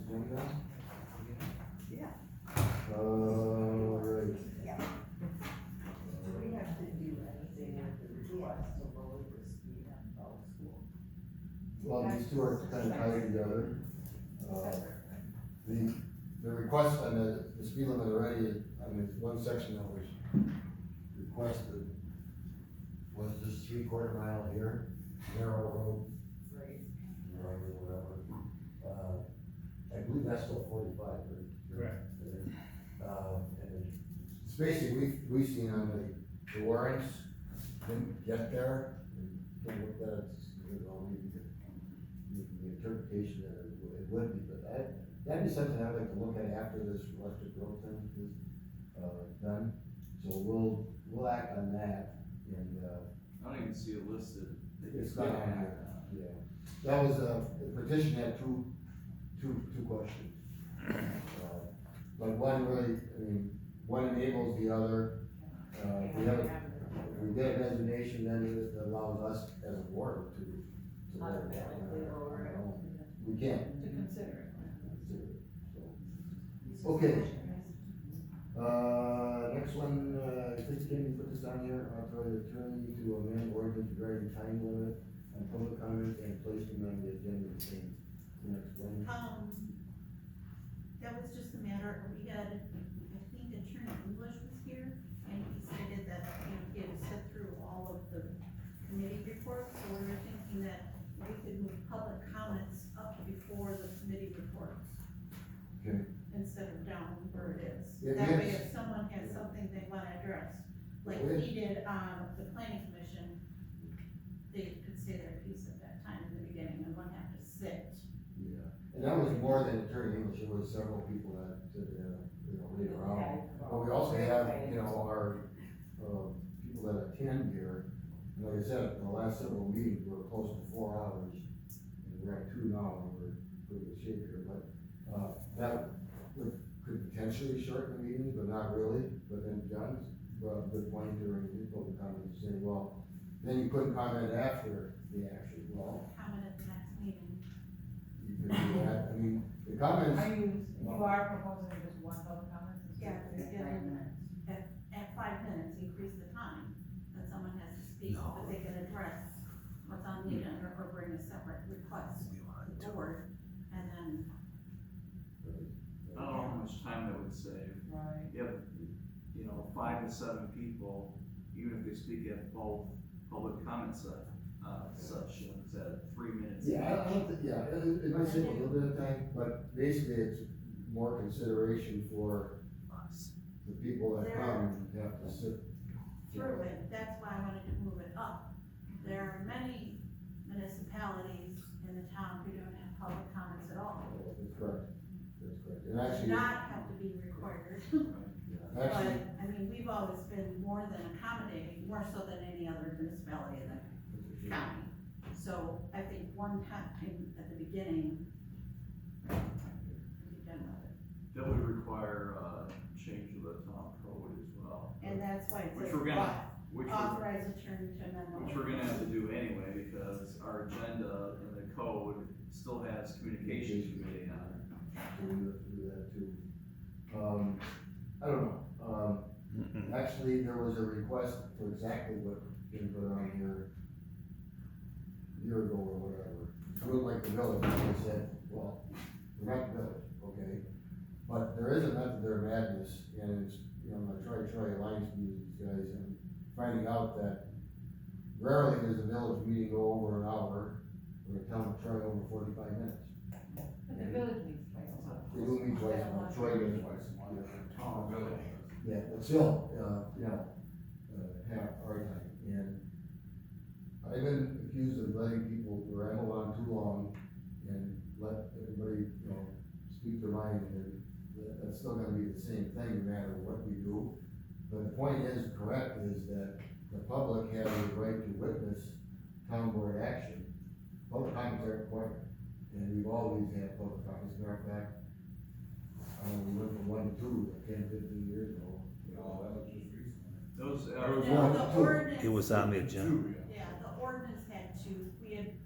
agenda? Yeah. Right. Do we have to do anything with the request to lower the speed on Bell School? Well, these two are kind of tied together. The request on the speed limit already, I mean, one section that was requested was this 3/4 mile here, narrow road, Right. or whatever. I believe that's still 45, right? Correct. And it's basically, we've seen on the warrants, didn't get there, and can look at it, you know, the interpretation that it would be, but that'd be something I'd like to look at after this electric growth thing is, done. So we'll act on that, and, I don't even see it listed. it's not on here, yeah. That was, the petition had two questions. But one really, I mean, one enables the other. If we get a designation, then it allows us as a board to lower it down. Automatically lower it. We can. To consider it. So, okay. Next one, I think Kenny put this on here, authorize the attorney to amend ordinance regarding time limit on public comments and placing on the agenda the same. Next one. That was just a matter, we had, I think Attorney English was here, and he stated that, he had sit through all of the committee reports, so we were thinking that we could move public comments up before the committee reports, Okay. instead of down where it is. Yeah, That way, yes. if someone has something they wanna address, like Yeah. he did on the planning commission, they could say their piece at that time in the beginning, and wouldn't have to sit. Yeah, and that was more than Attorney English, it was several people that, later on. But we also have, our, people that attend here, and like I said, in the last several meetings, we were close to 4 hours. And we're at 2 now, and we're in pretty good shape here, but, that could potentially shorten the meetings, but not really. But then John's brought up a good point during his public comments, saying, well, then you couldn't comment after the action. Well, Comment at the next meeting. you could do that, I mean, the comments. You are proposing just one public comment? Yeah, Instead of it's 5 getting- minutes? At 5 minutes, increase the time that someone has to speak, but they can address what's on the agenda or bring a separate request to the board, and then, I don't know how much time that would save. Right. You have, 5 to 7 people, even if they speak at both public comment sessions at 3 minutes. Yeah, I don't think, it might save a little bit of time, but basically it's more consideration for the people that come and have to sit. through it, that's why I wanted to move it up. There are many municipalities in the town who don't have public comments at all. That's correct, and Do actually, not have to be required, yeah, but, actually, I mean, we've always been more than accommodating, more so than any other municipality in the county. So I think one time at the beginning, be done with it. That would require change of the town code as well. And that's why it Which says, we're gonna, which we're, authorize attorney to amend the which we're gonna have to do anyway, because our agenda in the code still has communications committee on it. we have to do that too. I don't know, actually, there was a request for exactly what Jim put on here a year ago or whatever. Do it like the village, and they said, well, we're not the village, okay? But there is a method there, madness, and it's, I try Alliance meetings, these guys, and finding out that rarely does a village meeting go over an hour, or a town try over 45 minutes. But the village meets twice a month. They do meet twice a month, Troy does twice a month. Town village. Yeah, but still, half our time, and I've been accused of letting people ramble on too long and let everybody, speak their mind, and that's still gonna be the same thing no matter what we do. But the point is, correct, is that the public has a right to witness town board action. Public comments are required, and we've always had public comments, matter of fact, we went from 1 to 2, 10, 15 years ago. That was just recently. Those, was No, one, the two. ordinance. It was on the agenda. Yeah, the ordinance had 2,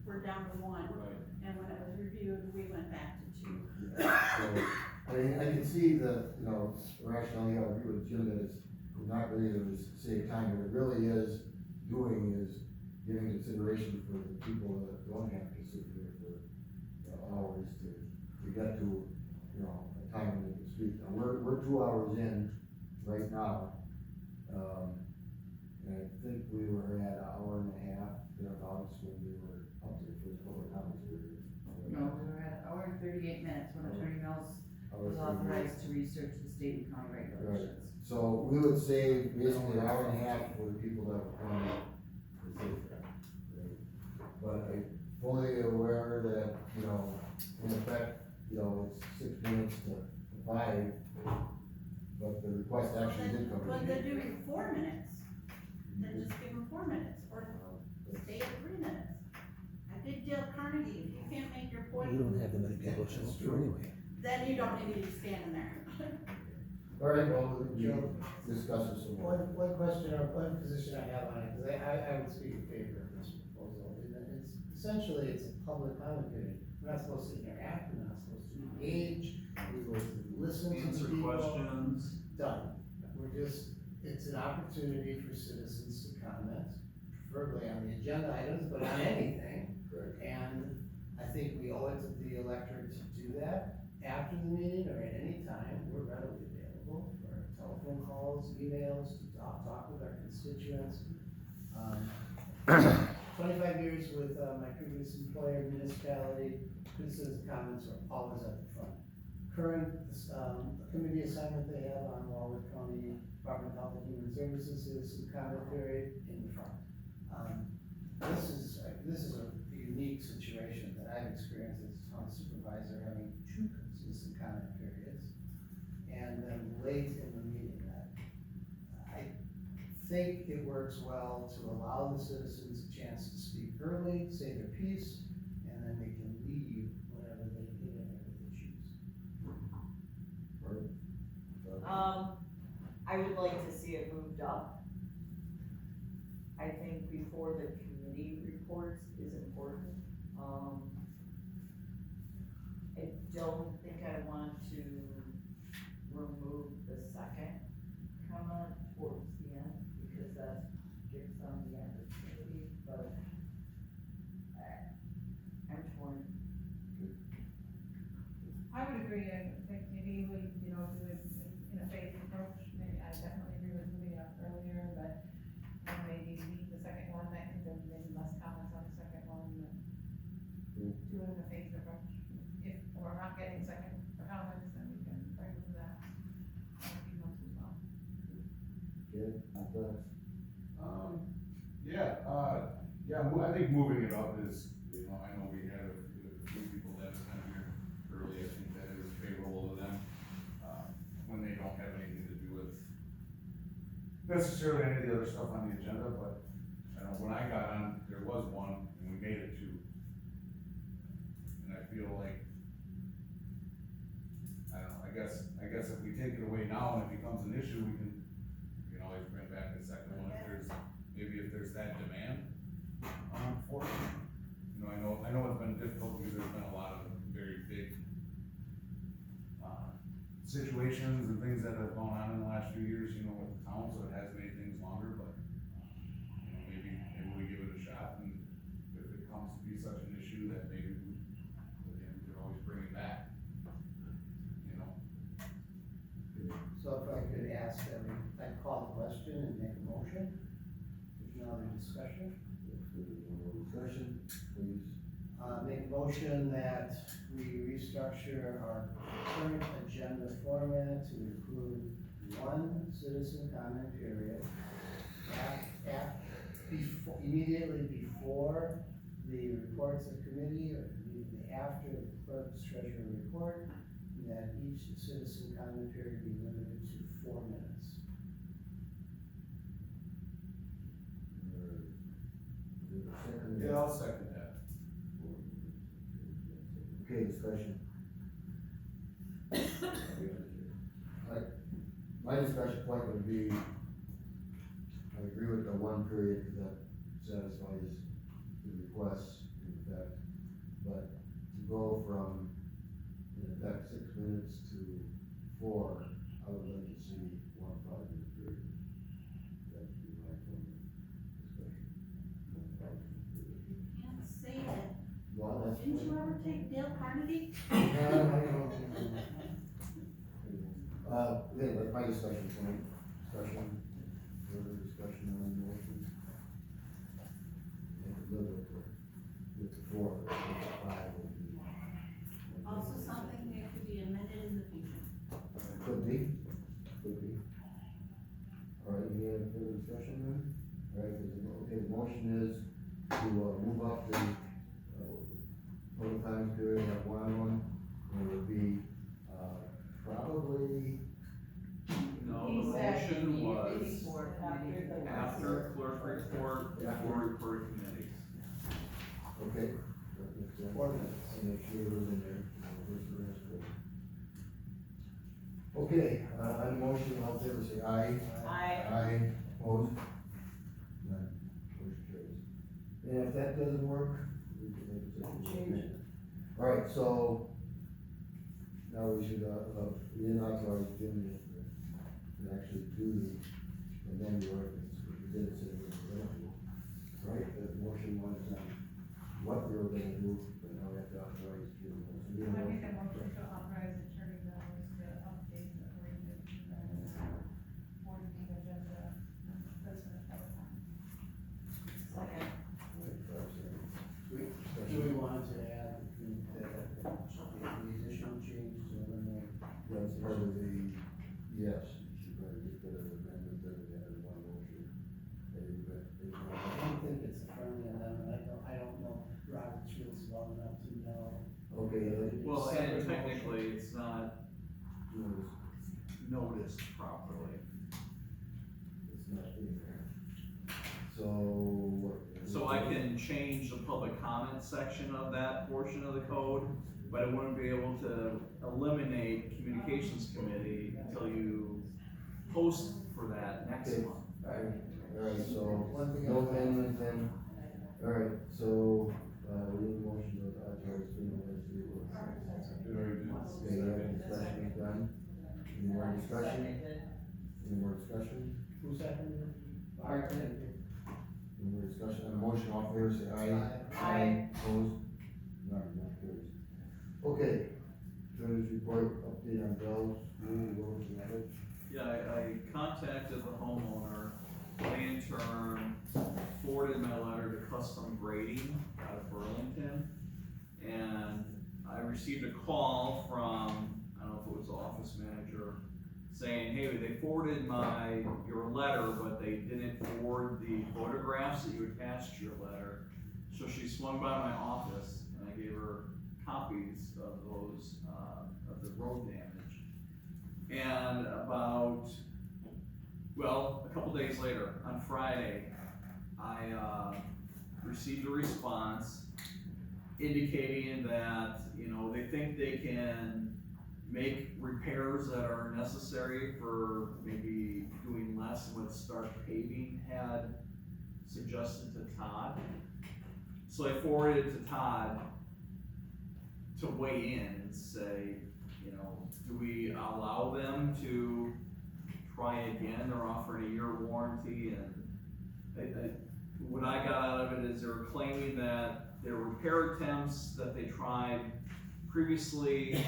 we're down to 1, right. and when it was reviewed, we went back to 2. Yeah, So, I mean, I can see the, you know, rationale, I agree with Jim that it's not really to save time, but it really is doing is giving consideration for the people that don't have to sit here for, you know, hours to get to, you know, a time when they can speak. Now, we're 2 hours in right now, and I think we were at an hour and a half, thereabouts, when we were up to the first public comments period. No, we were at hour and 38 minutes when Attorney Mills Hour was 38. authorized to research the state and county regulations. So we would save basically an hour and a half for the people that would come to sit there. But I'm fully aware that, you know, in effect, you know, it's 6 minutes to 5, but the request actually did come. Well, then do 4 minutes, then just give them 4 minutes, or stay at 3 minutes. I did tell Carnegie, if you can't make your point. You don't have that many people show up for anyway. Then you don't need to be standing there. All right, well, we'll discuss this some more. One question or one position I have on it, because I would speak in favor of this proposal, and it's essentially, it's a public comment period. We're not supposed to interact, we're not supposed to engage, we're supposed to listen to Answer the people. questions. Done. It's an opportunity for citizens to comment, preferably on the agenda items, but on anything. Correct. And I think we owe it to the electorate to do that after the meeting or at any time. We're readily available for telephone calls, emails, to talk with our constituents. 25 years with my previous employer, municipality, citizens' comments are always at the front. Current committee assignment they have on Walworth County Department of Health and Human Services, citizen comment period in the front. This is a unique situation that I've experienced as a town supervisor, having 2 citizen comment periods, and then late in the meeting. I think it works well to allow the citizens a chance to speak early, say their piece, and then they can leave whenever they choose. I would like to see it moved up. I think before the committee reports is important. I don't think I want to remove the second comment towards the end, because that gives them the opportunity, but I'm torn. I would agree, I think maybe we, do it in a phased approach, maybe, I definitely agree with moving it up earlier, but maybe leave the second one, I think there'll be maybe less comments on the second one, but do it in a phased approach. If we're not getting second comments, then we can remove that in a few months as well. Good, I thought. I think moving it up is, I know we had a few people that have come here early, I think that is favorable to them, when they don't have anything to do with necessarily any of the other stuff on the agenda, but, I know when I got on, there was one, and we made it 2. And I feel like, I don't know, I guess if we take it away now and it becomes an issue, we can always bring back a second one if there's that demand, for it. I know it's been difficult because there's been a lot of very big, situations and things that have gone on in the last few years, with the town, so it has made things longer, but, maybe we give it a shot, and if it comes to be such an issue that maybe we could always bring it back, So if I could ask that I'd call the question and make a motion, there's no other discussion. Discussion, please. Make a motion that we restructure our current agenda format to include 1 citizen comment period immediately before the reports of committee, or immediately after the clerk's treasurer report, and that each citizen comment period be limited to 4 minutes. Yeah, I'll second that. Okay, discussion. My discussion point would be, I agree with the 1 period that satisfies the requests in effect, but to go from, in back 6 minutes to 4, I would like to see 1 5-minute period. That'd be my opinion, discussion. 1 5-minute period. You can't say that. Well, that's. Didn't you ever take Dale Carnegie? Okay, that's my discussion point, further discussion on the motion. And live with the 4, with the 5 would be. Also something that could be amended in the future. Could be. All right, any other further discussion then? All right, okay, the motion is to, move up the, public comment period at 1, and it would be, probably, No, He the said motion he was before, after the. after clerk report, before report committees. okay. That makes sense. 4 minutes. And make sure it was in there, where's the rest of it? Okay, on the motion, all in favor, say aye. Aye, opposed? None, motion carries. And if that doesn't work, we can make a decision. Change it. All right, so now we should, we didn't authorize Jim to actually do amend the ordinance, which we did say we were gonna do. Right, the motion was on what we were gonna do, but now we have to authorize Jim. So we I have make a a motion to authorize Attorney Mills to update the ordinance and, board meeting agenda, president of the time. Second. Do we want to add the additional change to eliminate? That's part of the, yes, you should probably get that amendment that we had in one motion. I don't think it's a friendly amendment, I don't know Robert's rules well enough to know. Okay, Well, Separate and motion. technically, it's not noticed properly. it's not in there. So, what? So I can change the public comment section of that portion of the code, but I wouldn't be able to eliminate communications committee until you post for that next Okay. month. Alright, so, no amendment then, alright, so, we need a motion to authorize Jim to do it. Okay, that discussion is done. Any more discussion? Any more discussion? Who seconded it? Art did. Any more discussion on the motion, all in favor, say aye. Aye. Opposed? None, that carries. Okay, Attorney's report, update on Bell's school, what was that? Yeah, I contacted the homeowner, they in turn forwarded my letter to Custom Grading out of Burlington. And I received a call from, I don't know if it was the office manager, saying, hey, they forwarded your letter, but they didn't forward the photographs that you attached to your letter. So she swung by my office and I gave her copies of those, of the road damage. And about, well, a couple days later, on Friday, I, received a response indicating that, they think they can make repairs that are necessary for maybe doing less than what Stark Paving had suggested to Todd. So I forwarded it to Todd to weigh in and say, do we allow them to try again? They're offering a year warranty, and what I got out of it is they're claiming that their repair attempts that they tried previously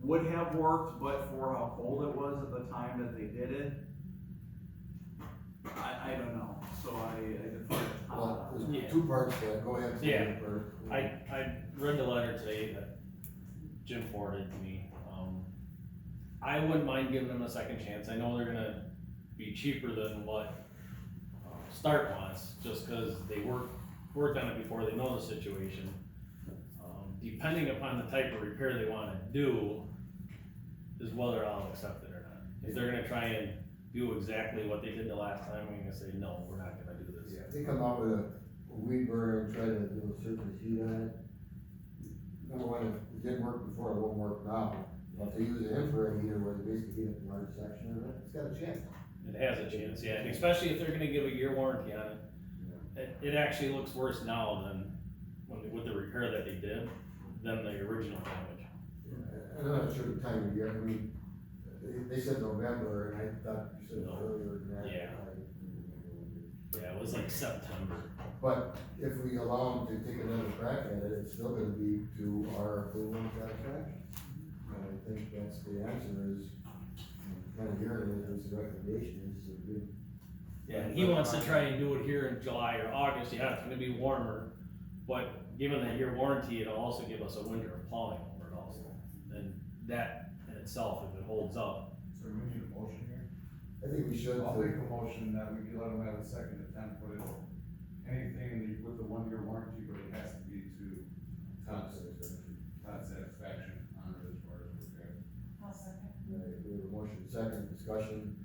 would have worked, but for how cold it was at the time that they did it, I don't know, so I deferred to Todd. Well, there's two parts to that, go ahead. Steve, Yeah. first. I read the letter today that Jim forwarded to me. I wouldn't mind giving them a second chance. I know they're gonna be cheaper than what Stark wants, just cause they worked on it before, they know the situation. Depending upon the type of repair they wanna do, is whether I'll accept it or not. If they're gonna try and do exactly what they did the last time, I'm gonna say, no, we're not gonna do this. Yeah, if they come out with a weed burner and try to do a surface heat on it. Number one, if it didn't work before, it won't work now. If they use an infrared heater where they basically heat up a large section of it, it's got a chance. It has a chance, yeah, and especially if they're gonna give a year warranty on it. It actually looks worse now than with the repair that they did, than the original damage. I'm not sure the time of year, I mean, they said November, and I thought you said No. earlier than that. Yeah. Yeah, it was like September. But if we allow them to take another crack at it, it's still gonna be to our approval and satisfaction. And I think that's the answer is, kind of hearing it as a recommendation is to give. Yeah, and he wants to try and do it here in July or August, yeah, it's gonna be warmer, but given that year warranty, it'll also give us a winter of plowing over it also. And that in itself, if it holds up, So we need a motion here? I think we should. I'll make a motion that we let them have a second attempt, but it's anything in the, with the 1 year warranty, but it has to be to Todd's satisfaction on it as far as we're good. I'll second. Right, we have a motion, second, discussion.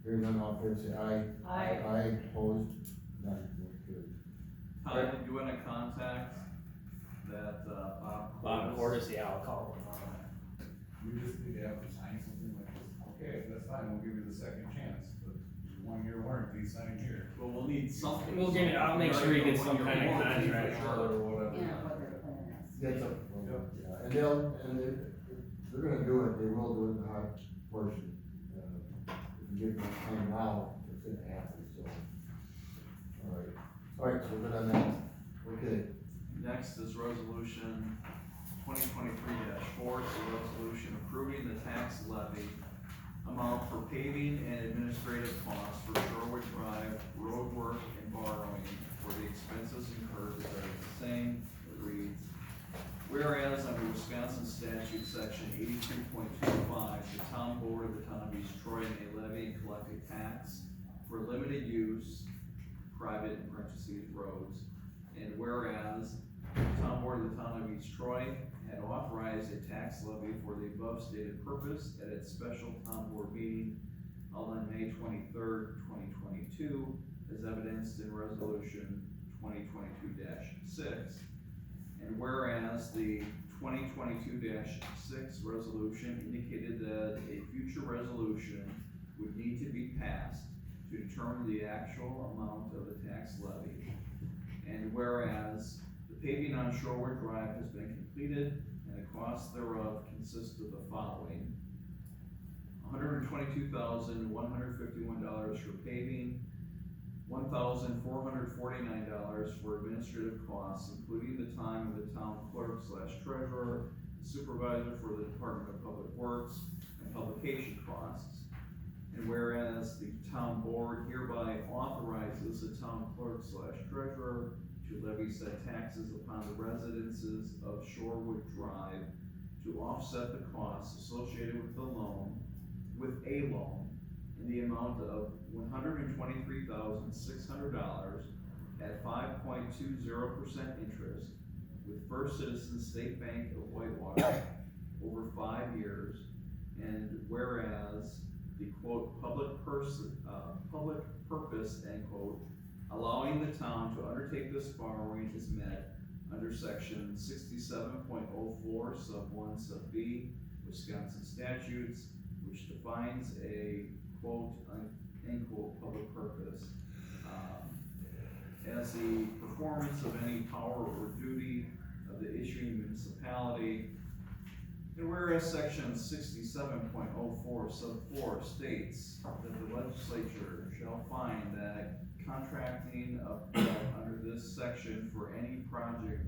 Hearing none, all in favor say aye. Aye. Aye, opposed, none, motion carried. Todd, did you want to contact that, Bob Cordis, yeah, I'll call him. We just need to have them sign something like this. Okay, that's fine, we'll give you the second chance, but 1 year warranty, sign here. Well, we'll need something. We'll get it, I'll make sure he gets some One-year kind of warranty for contract. sure. Or whatever. Yeah, what their plan is. That's a, yeah, and they're gonna do it, they will do it in the hot portion. If you give them time now, it's gonna happen, so. Alright, so we're good on that, okay. Next is resolution 2023-4, it's a resolution approving the tax levy amount for paving and administrative costs for Shorewood Drive, road work and borrowing for the expenses incurred regarding the same. It reads, whereas under Wisconsin statute section 82.25, the town board of the town of East Troy may levy and collect a tax for limited use, private in parentheses roads. And whereas the town board of the town of East Troy had authorized a tax levy for the above stated purpose at its special town board meeting held on May 23rd, 2022, as evidenced in resolution 2022-6. And whereas the 2022-6 resolution indicated that a future resolution would need to be passed to determine the actual amount of the tax levy. And whereas the paving on Shorewood Drive has been completed and the cost thereof consists of the following: $122,151 for paving, $1,449 for administrative costs, including the time of the town clerk/treasurer, the supervisor for the Department of Public Works, and publication costs. And whereas the town board hereby authorizes the town clerk/treasurer to levy said taxes upon the residences of Shorewood Drive to offset the costs associated with a loan in the amount of $123,600 at 5.20% interest with First Citizens State Bank of Whitewater over 5 years. And whereas the quote, public purpose, end quote, allowing the town to undertake this borrowing is met under section 67.04 sub 1 sub B Wisconsin statutes, which defines a quote, end quote, public purpose as the performance of any power or duty of the issuing municipality. And whereas section 67.04 sub 4 states that the legislature shall find that contracting under this section for any project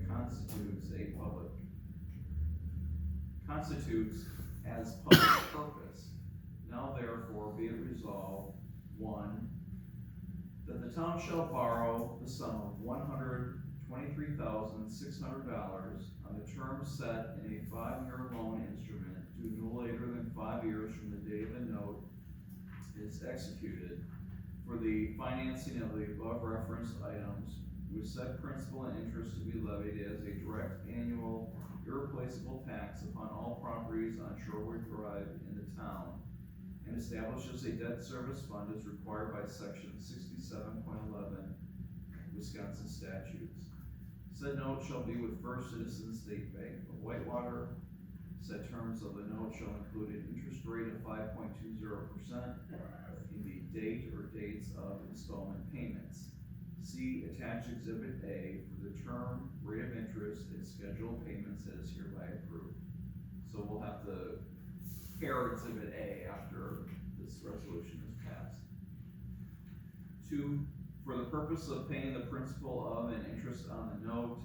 constitutes as public purpose. Now therefore be it resolved, 1, that the town shall borrow the sum of $123,600 on the terms set in a 5-year loan instrument due no later than 5 years from the date of the note is executed for the financing of the above referenced items, with said principal and interest to be levied as a direct annual irreplaceable tax upon all properties on Shorewood Drive in the town, and establishes a debt service fund as required by section 67.11 Wisconsin statutes. Said note shall be with First Citizens State Bank of Whitewater. Said terms of the note shall include an interest rate of 5.20% in the date or dates of installment payments. See attached exhibit A for the term, rate of interest, and scheduled payments as hereby approved. So we'll have prepare exhibit A after this resolution is passed. 2, for the purpose of paying the principal of and interest on the note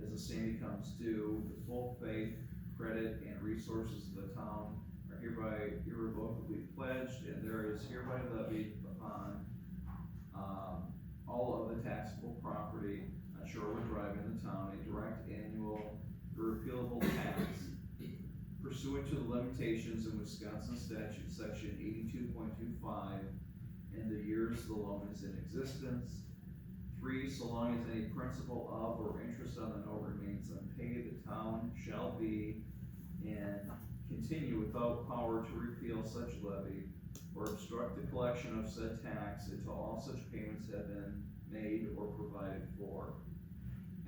as the same becomes due, the full faith, credit, and resources of the town are hereby irrevocably pledged, and there is hereby levied upon all of the taxable property on Shorewood Drive in the town a direct annual irrepealable tax pursuant to the limitations in Wisconsin statute section 82.25 in the years the loan is in existence. 3, so long as any principal of or interest on the note remains unpaid, the town shall be and continue without power to repeal such levy or obstruct the collection of said tax until all such payments have been made or provided for.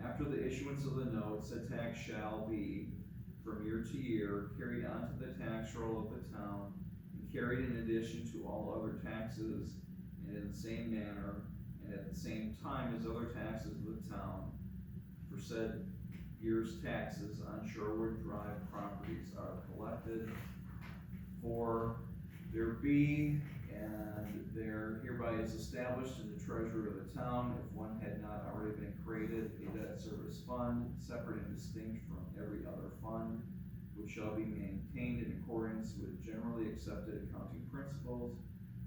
After the issuance of the note, said tax shall be, from year to year, carried onto the tax roll of the town and carried in addition to all other taxes and in the same manner and at the same time as other taxes of the town for said year's taxes on Shorewood Drive properties are collected. 4, there be and there hereby is established in the treasury of the town, if one had not already been created, a debt service fund, separate and distinct from every other fund, which shall be maintained in accordance with generally accepted accounting principles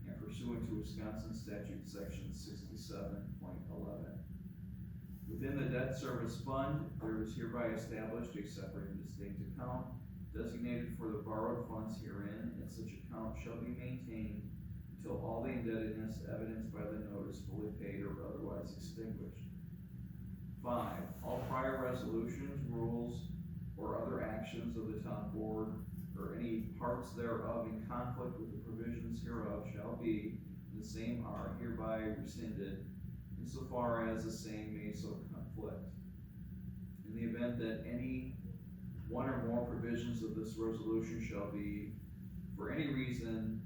and pursuant to Wisconsin statute section 67.11. Within the debt service fund, there is hereby established a separate and distinct account designated for the borrowed funds herein, and such account shall be maintained until all the indebtedness evidenced by the note is fully paid or otherwise extinguished. 5, all prior resolutions, rules, or other actions of the town board, or any parts thereof in conflict with the provisions hereof shall be, and the same are hereby rescinded, insofar as the same may so conflict. In the event that any one or more provisions of this resolution shall be, for any reason,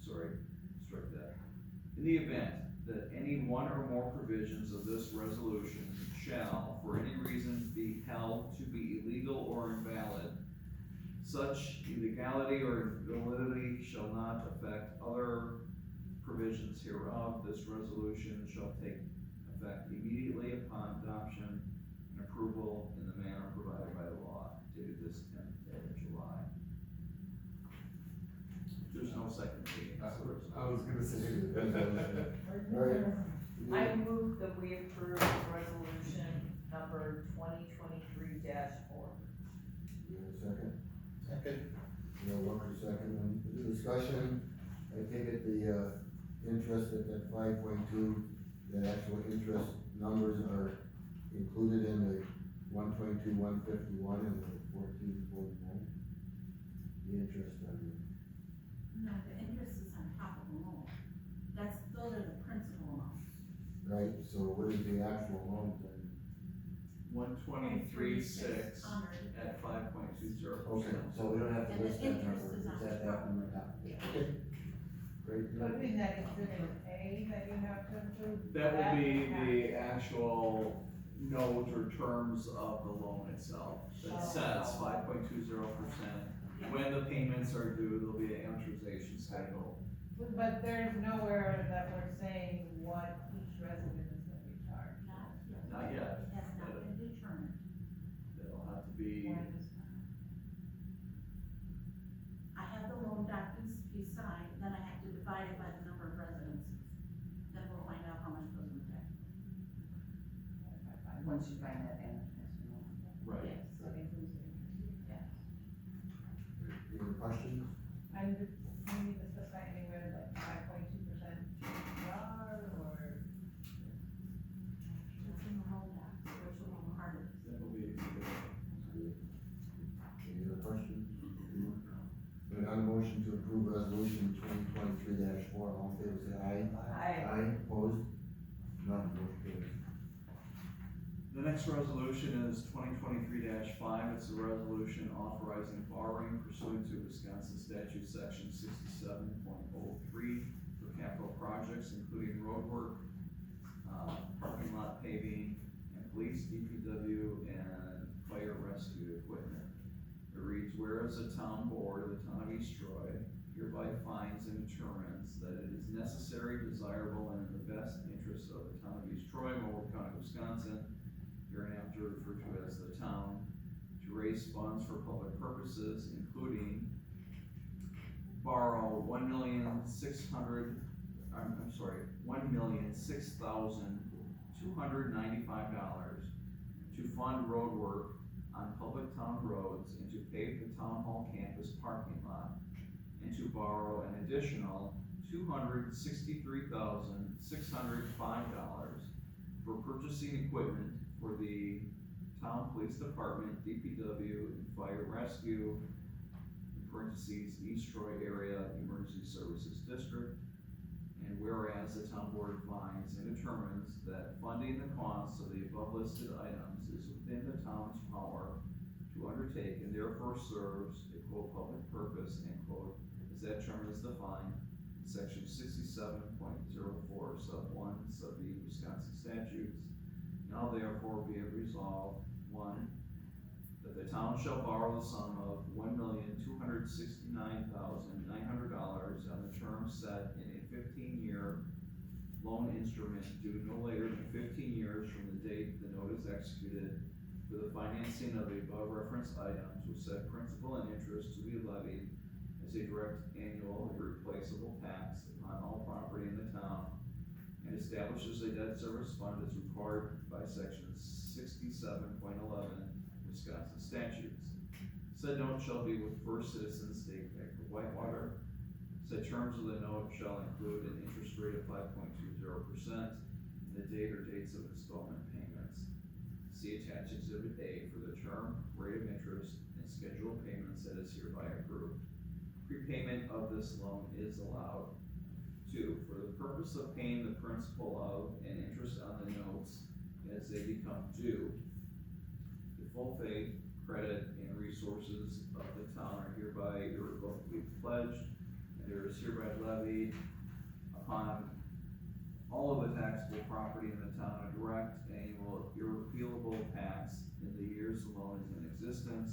strike that. In the event that any one or more provisions of this resolution shall, for any reason, be held to be illegal or invalid, such illegality or invalidity shall not affect other provisions hereof. This resolution shall take effect immediately upon adoption and approval in the manner provided by the law, dated this 10th day of July. There's no second reading. I was gonna say. Alright. I move that we approve resolution number 2023-4. You have a second? Second. No, Walker second, and the discussion, I take it the, interest at that 5.2, the actual interest numbers are included in the 122, 151 and the 1449? The interest on the. No, the interest is on top of the loan. Those are the principal amounts. Right, so what is the actual amount then? 123.6 Honored. at 5.20%. Okay, so we don't have to And the list that interest number, is it's on at top. that number now. Yeah. Okay, great. Would be that exhibit A that you have to approve? That will be the actual note or terms of the loan itself, that says 5.20%. When the payments are due, there'll be an amortization schedule. But there's nowhere that we're saying what each resident is gonna be charged. Not yet. It has not been determined. That'll have to be, When is- I have the loan documents to be signed, then I have to divide it by the number of residences. Then we'll find out how much goes in the tax. Once you find that amortized loan. right. Yes. So it includes the interest. Yes. Any other questions? And do we need to specify anywhere like 5.2% GPR or? It's in the loan docs, which will be harder. That will be, Any other questions? But on motion to approve resolution 2023-4, all in favor say aye. Aye. Opposed? None, motion carries. the next resolution is 2023-5, it's a resolution authorizing borrowing pursuant to Wisconsin statute section 67.03 for capital projects, including road work, parking lot paving, and police, DPW, and fire rescue equipment. The reach reads, whereas the town board of the town of East Troy hereby finds and determines that it is necessary, desirable, and in the best interest of the town of East Troy, Humboldt County, Wisconsin, hereinafter referred to as the town, to raise funds for public purposes, including borrow $1,006,295 to fund road work on public town roads and to pave the town hall campus parking lot, and to borrow an additional $263,605 for purchasing equipment for the town police department, DPW, and fire rescue, in parentheses, East Troy Area Emergency Services District. And whereas the town board finds and determines that funding the costs of the above listed items is within the town's power to undertake and therefore serves a quote public purpose, end quote, as that term is defined in section 67.04 sub 1 sub B Wisconsin statutes. Now therefore be it resolved, 1, that the town shall borrow the sum of $1,269,900 on the term set in a 15-year loan instrument due no later than 15 years from the date the note is executed for the financing of the above referenced items with said principal and interest to be levied as a direct annual irreplaceable tax upon all property in the town, and establishes a debt service fund as required by section 67.11 Wisconsin statutes. Said note shall be with First Citizens State Bank of Whitewater. Said terms of the note shall include an interest rate of 5.20% and the date or dates of installment payments. See attached exhibit A for the term, rate of interest, and schedule of payments that is hereby approved. Prepayment of this loan is allowed. 2, for the purpose of paying the principal of and interest on the notes as they become due, the full faith, credit, and resources of the town are hereby irrevocably pledged, and there is hereby levied upon all of the taxable property in the town a direct annual irrepealable tax in the years the loan is in existence.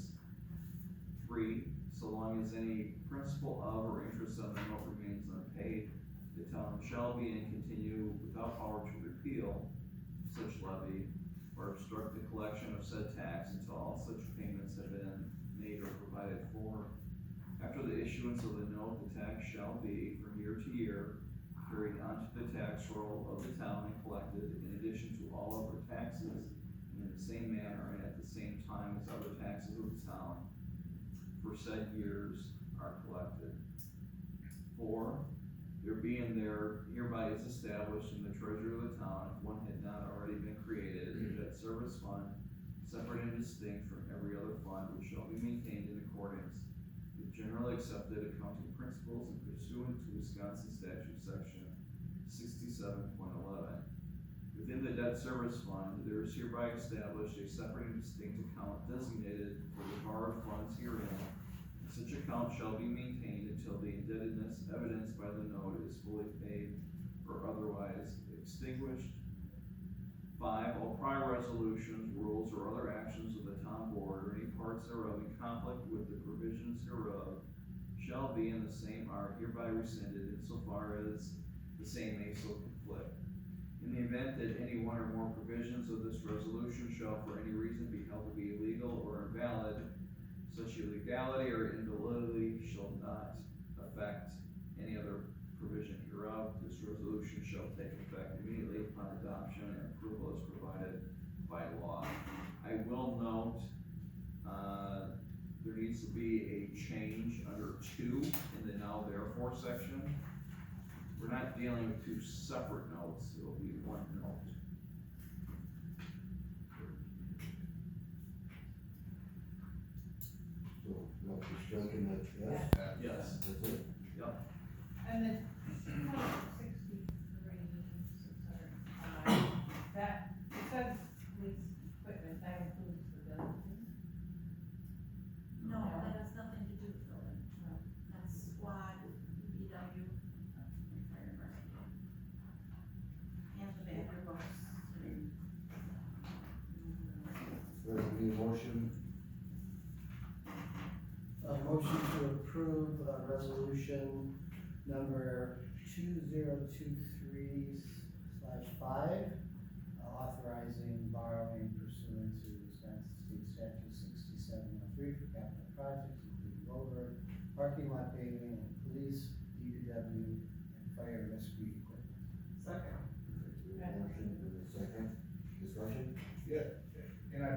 3, so long as any principal of or interest on the note remains unpaid, the town shall be and continue without power to repeal such levy or obstruct the collection of said tax until all such payments have been made or provided for. After the issuance of the note, the tax shall be, from year to year, carried onto the tax roll of the town and collected in addition to all other taxes, and in the same manner and at the same time as other taxes of the town for said years are collected. 4, there being there hereby is established in the treasury of the town, if one had not already been created, a debt service fund, separate and distinct from every other fund, which shall be maintained in accordance with generally accepted accounting principles and pursuant to Wisconsin statute section 67.11. Within the debt service fund, there is hereby established a separate and distinct account designated for the borrowed funds herein. Such account shall be maintained until the indebtedness evidenced by the note is fully paid or otherwise extinguished. 5, all prior resolutions, rules, or other actions of the town board or any parts thereof in conflict with the provisions hereof shall be and the same are hereby rescinded insofar as the same may so conflict. In the event that any one or more provisions of this resolution shall for any reason be held to be illegal or invalid, such illegality or invalidity shall not affect any other provision hereof. This resolution shall take effect immediately upon adoption and approval as provided by law. I will note, there needs to be a change under 2 in the now therefore section. We're not dealing with 2 separate notes, it will be 1 note. So, not for striking that, yes? Yes. That's it? Yep. And then 63,605, that, it says police equipment, that includes the building. No, that has nothing to do with building. No. That's squad, BW, fire and rescue. And the vanderbilts. There's the motion approve, resolution number 2023/5, authorizing borrowing pursuant to Wisconsin State Statute 6703 for capital projects, including road work, parking lot paving, and police, DPW, and fire rescue equipment. Second. Motion and a second, discussion? And I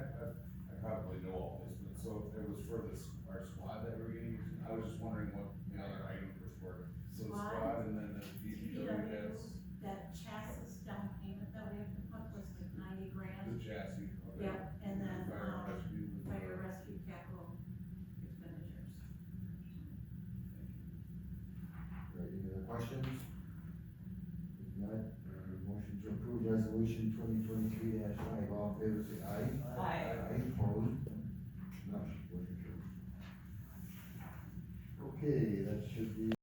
probably know all this, but so it was for this, our squad that we're getting, I was just wondering what the other items were for. So the squad and then the DPW has That chassis down payment that we have to put was like $90 grand. the chassis. okay. Yep, and then, Fire rescue. was the- Fire rescue capital expenditures. Right, any other questions? If not, motion to approve resolution 2023/5, all in favor, say aye. Aye. Aye, opposed? None, motion carries. Okay, that should be